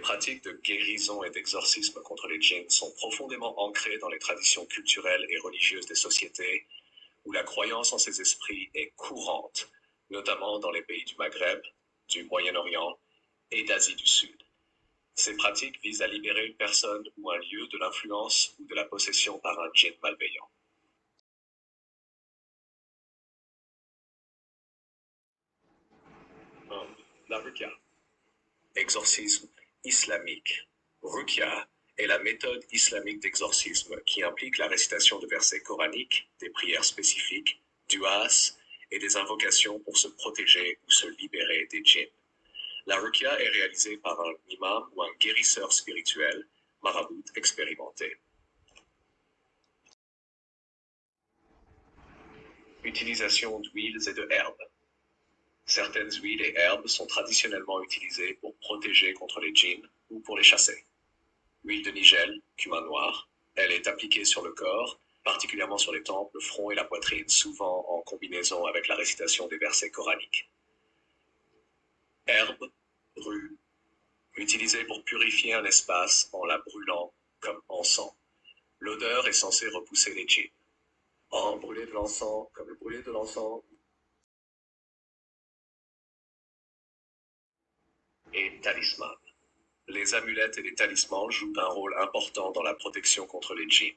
pratiques de guérison et d'exorcisme contre les djinns sont profondément ancrées dans les traditions culturelles et religieuses des sociétés où la croyance en ces esprits est courante, notamment dans les pays du Maghreb, du Moyen-Orient et d'Asie du Sud. Ces pratiques visent à libérer une personne ou un lieu de l'influence ou de la possession par un djinn malveillant. La ruqya. Exorcisme islamique. Ruqya est la méthode islamique d'exorcisme qui implique la récitation de versets coraniques, des prières spécifiques, du'as et des invocations pour se protéger ou se libérer des djinns. La ruqya est réalisée par un imam ou un guérisseur spirituel, marabout expérimenté. Utilisation d'huiles et de herbes. Certaines huiles et herbes sont traditionnellement utilisées pour protéger contre les djinns ou pour les chasser. Huile de nigel, cumin noir, elle est appliquée sur le corps, particulièrement sur les tempes, le front et la poitrine, souvent en combinaison avec la récitation des versets coraniques. Herbe, rue, utilisée pour purifier un espace en la brûlant comme encens. L'odeur est censée repousser les djinns. En brûler de l'encens comme le brûler de l'encens. Et talisman. Les amulettes et les talismans jouent un rôle important dans la protection contre les djinns.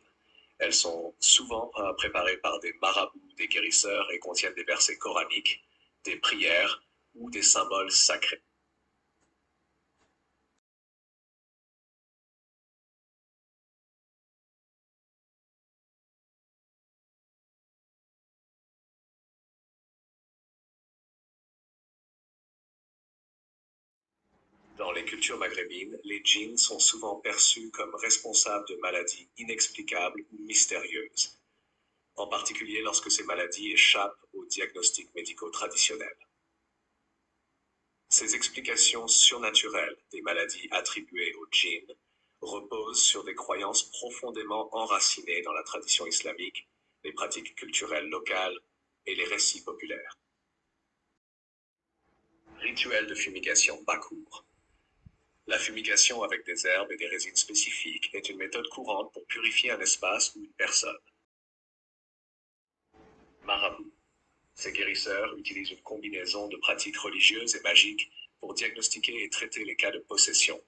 Elles sont souvent préparées par des marabouts, des guérisseurs et contiennent des versets coraniques, des prières ou des symboles sacrés. Dans les cultures maghrébines, les djinns sont souvent perçus comme responsables de maladies inexplicables ou mystérieuses, en particulier lorsque ces maladies échappent aux diagnostics médicaux traditionnels. Ces explications surnaturelles des maladies attribuées aux djinns reposent sur des croyances profondément enracinées dans la tradition islamique, les pratiques culturelles locales et les récits populaires. Rituel de fumigation Bakour. La fumigation avec des herbes et des résines spécifiques est une méthode courante pour purifier un espace ou une personne. Marabout. Ces guérisseurs utilisent une combinaison de pratiques religieuses et magiques pour diagnostiquer et traiter les cas de possession.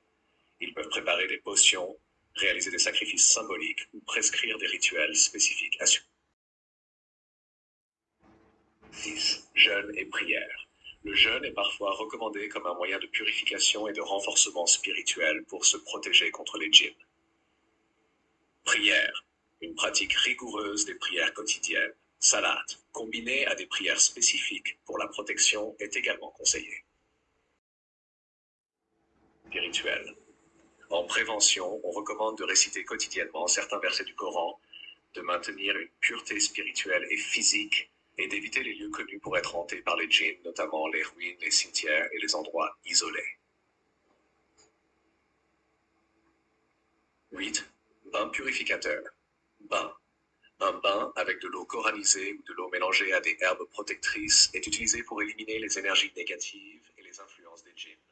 Ils peuvent préparer des potions, réaliser des sacrifices symboliques ou prescrire des rituels spécifiques. 6. Jeûne et prière. Le jeûne est parfois recommandé comme un moyen de purification et de renforcement spirituel pour se protéger contre les djinns. Prière. Une pratique rigoureuse des prières quotidiennes, salat, combinée à des prières spécifiques pour la protection, est également conseillée. Des rituels. En prévention, on recommande de réciter quotidiennement certains versets du Coran, de maintenir une pureté spirituelle et physique, et d'éviter les lieux connus pour être hantés par les djinns, notamment les ruines, les cimetières et les endroits isolés. 8. Bain purificateur. Bain. Un bain avec de l'eau coranisée ou de l'eau mélangée à des herbes protectrices est utilisé pour éliminer les énergies négatives et les influences des djinns.